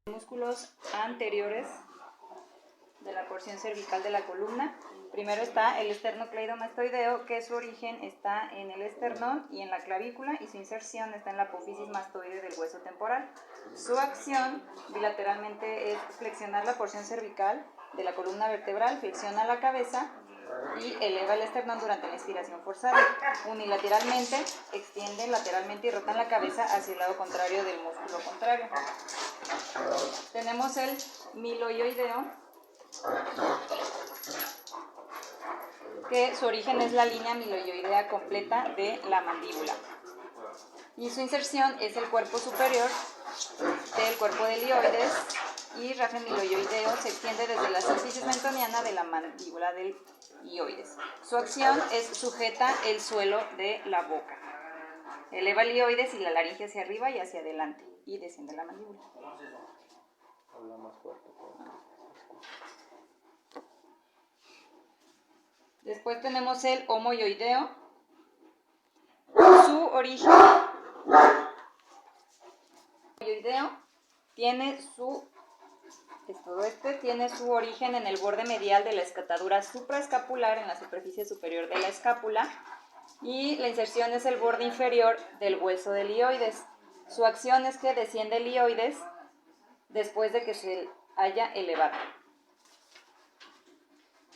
Músculos anteriores de la porción cervical de la columna. Primero está el esternocleidomastoideo, que su origen está en el esternón y en la clavícula, y su inserción está en la apófisis mastoide del hueso temporal. Su acción bilateralmente es flexionar la porción cervical de la columna vertebral, flexiona la cabeza y eleva el esternón durante la inspiración forzada. Unilateralmente extienden lateralmente y rotan la cabeza hacia el lado contrario del músculo contrario. Tenemos el miloioideo, que su origen es la línea miloioidea completa de la mandíbula, y su inserción es el cuerpo superior del cuerpo de Lioides, y rafen miloioideo se extiende desde la sínfisis mentoniana de la mandíbula del Lioides. Su acción es sujeta el suelo de la boca, eleva el Lioides y la laringe hacia arriba y hacia adelante, y desciende la mandíbula. Habla más fuerte. Después tenemos el homoioideo. Su origen tiene su origen en el borde medial de la escotadura supraescapular, en la superficie superior de la escápula, y la inserción es el borde inferior del hueso del Lioides. Su acción es que desciende el Lioides después de que se haya elevado.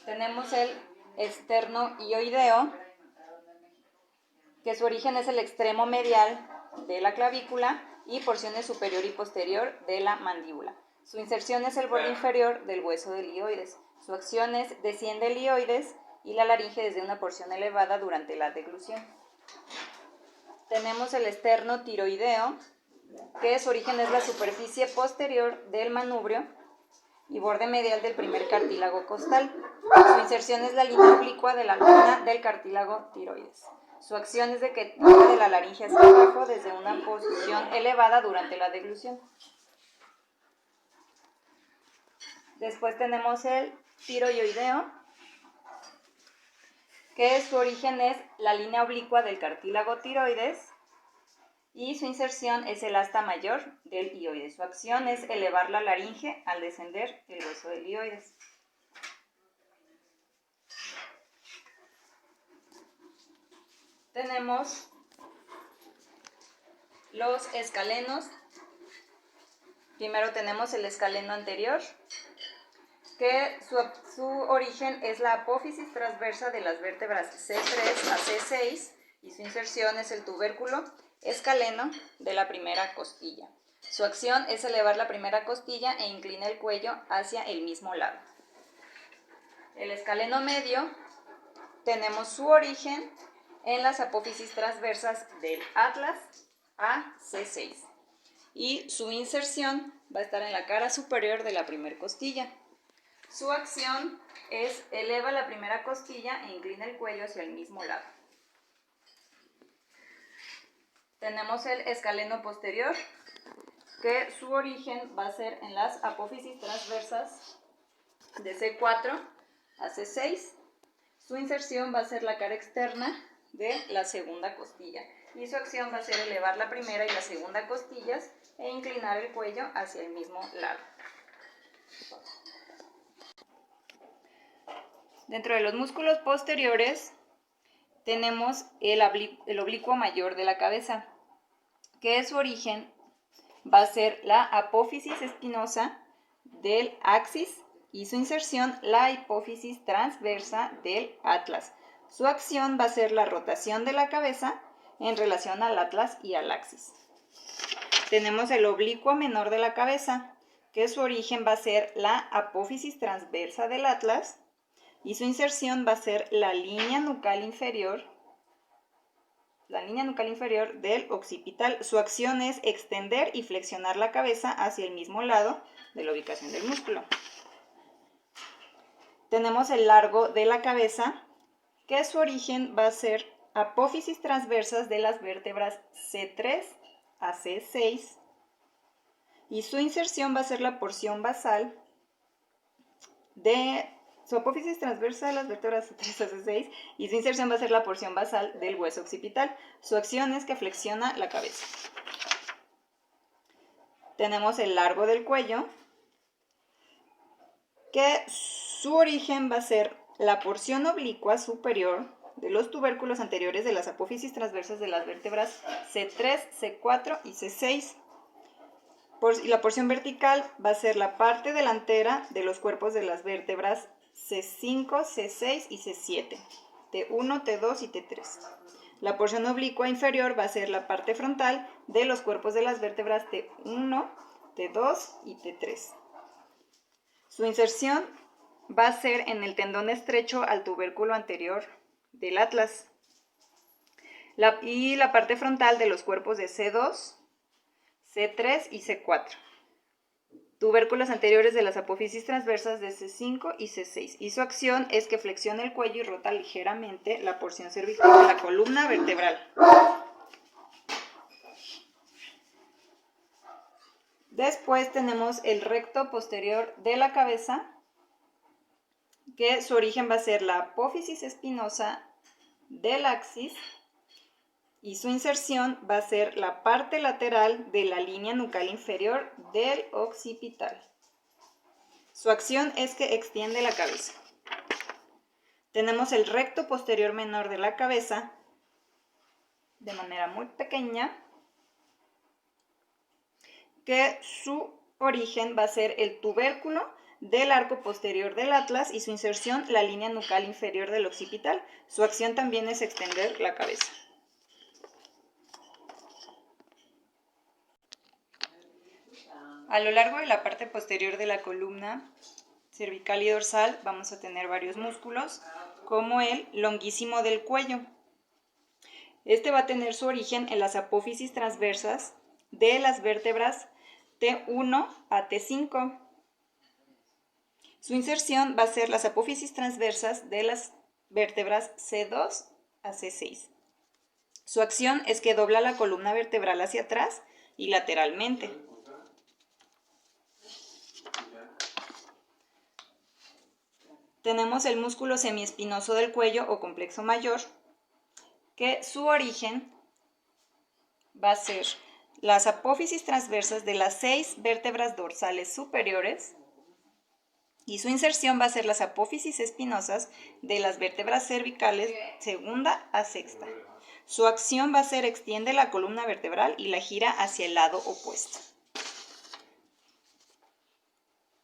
Tenemos el esternoioideo, que su origen es el extremo medial de la clavícula y porciones superior y posterior de la mandíbula. Su inserción es el borde inferior del hueso del Lioides. Su acción es desciende el Lioides y la laringe desde una porción elevada durante la deglución. Tenemos el esternotiroideo, que su origen es la superficie posterior del manubrio y borde medial del primer cartílago costal. Su inserción es la línea oblicua de la luna del cartílago tiroides. Su acción es de que tira de la laringe hacia abajo desde una posición elevada durante la deglución. Después tenemos el tiroioideo, que su origen es la línea oblicua del cartílago tiroides, y su inserción es el asta mayor del hioides. Su acción es elevar la laringe al descender el hueso del hioides. Tenemos los escalenos. Primero tenemos el escaleno anterior, que su origen es la apófisis transversa de las vértebras C3 a C6, y su inserción es el tubérculo escaleno de la primera costilla. Su acción es elevar la primera costilla e inclina el cuello hacia el mismo lado. El escaleno medio tenemos su origen en las apófisis transversas del atlas a C6, y su inserción va a estar en la cara superior de la primera costilla. Su acción es eleva la primera costilla e inclina el cuello hacia el mismo lado. Tenemos el escaleno posterior, que su origen va a ser en las apófisis transversas de C4 a C6. Su inserción va a ser la cara externa de la segunda costilla, y su acción va a ser elevar la primera y la segunda costillas e inclinar el cuello hacia el mismo lado. Dentro de los músculos posteriores tenemos el oblicuo mayor de la cabeza, que su origen va a ser la apófisis espinosa del axis, y su inserción la hipófisis transversa del atlas. Su acción va a ser la rotación de la cabeza en relación al atlas y al axis. Tenemos el oblicuo menor de la cabeza, que su origen va a ser la apófisis transversa del atlas, y su inserción va a ser la línea nucal inferior del occipital. Su acción es extender y flexionar la cabeza hacia el mismo lado de la ubicación del músculo. Tenemos el largo de la cabeza, que su origen va a ser apófisis transversas de las vértebras C3 a C6, y su inserción va a ser la porción basal de su apófisis transversa de las vértebras C3 a C6, y su inserción va a ser la porción basal del hueso occipital. Su acción es que flexiona la cabeza. tenemos el largo del cuello, que su origen va a ser la porción oblicua superior de los tubérculos anteriores de las apófisis transversas de las vértebras C3, C4 y C6. Y la porción vertical va a ser la parte delantera de los cuerpos de las vértebras C5, C6 y C7, T1, T2 y T3. La porción oblicua inferior va a ser la parte frontal de los cuerpos de las vértebras T1, T2 y T3. Su inserción va a ser en el tendón estrecho al tubérculo anterior del atlas. Y la parte frontal de los cuerpos de C2, C3 y C4. Tubérculos anteriores de las apófisis transversas de C5 y C6. Y su acción es que flexiona el cuello y rota ligeramente la porción cervical de la columna vertebral. Después tenemos el recto posterior de la cabeza, que su origen va a ser la apófisis espinosa del axis, y su inserción va a ser la parte lateral de la línea nucal inferior del occipital. Su acción es que extiende la cabeza. Tenemos el recto posterior menor de la cabeza, de manera muy pequeña, que su origen va a ser el tubérculo del arco posterior del atlas y su inserción la línea nucal inferior del occipital. Su acción también es extender la cabeza. A lo largo de la parte posterior de la columna cervical y dorsal vamos a tener varios músculos, como el longuísimo del cuello. Este va a tener su origen en las apófisis transversas de las vértebras T1 a T5. Su inserción va a ser las apófisis transversas de las vértebras C2 a C6. Su acción es que dobla la columna vertebral hacia atrás y lateralmente. Tenemos el músculo semiespinoso del cuello o complejo mayor, que su origen va a ser las apófisis transversas de las 6 vértebras dorsales superiores, y su inserción va a ser las apófisis espinosas de las vértebras cervicales segunda a sexta. Su acción va a ser extiende la columna vertebral y la gira hacia el lado opuesto.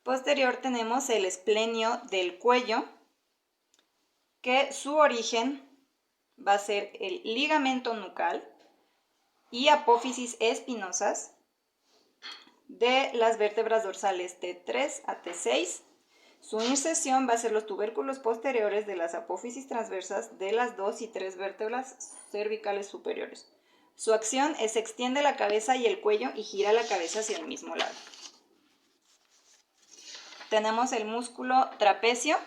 Posterior tenemos el esplenio del cuello, que su origen va a ser el ligamento nucal y apófisis espinosas de las vértebras dorsales T3 a T6. Su inserción va a ser los tubérculos posteriores de las apófisis transversas de las 2 y 3 vértebras cervicales superiores. Su acción es extiende la cabeza y el cuello y gira la cabeza hacia el mismo lado. Tenemos el músculo trapecio,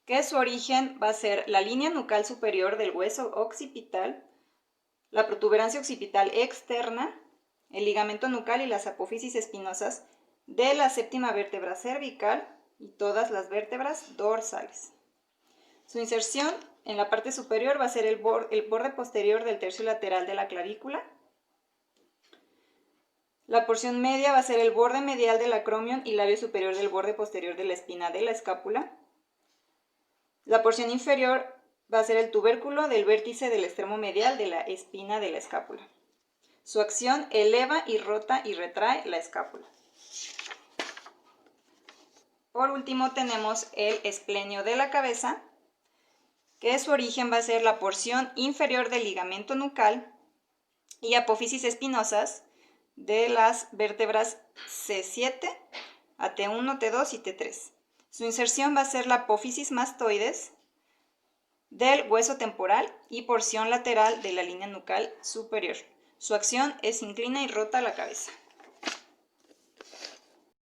que su origen va a ser la línea nucal superior del hueso occipital, la protuberancia occipital externa, el ligamento nucal y las apófisis espinosas de la séptima vértebra cervical y todas las vértebras dorsales. Su inserción en la parte superior va a ser el borde posterior del tercio lateral de la clavícula. La porción media va a ser el borde medial del acromion y labio superior del borde posterior de la espina de la escápula. La porción inferior va a ser el tubérculo del vértice del extremo medial de la espina de la escápula. Su acción eleva y rota y retrae la escápula. Por último tenemos el esplenio de la cabeza, que su origen va a ser la porción inferior del ligamento nucal y apófisis espinosas de las vértebras C7 a T1, T2 y T3. Su inserción va a ser la apófisis mastoides del hueso temporal y porción lateral de la línea nucal superior. Su acción es inclina y rota la cabeza.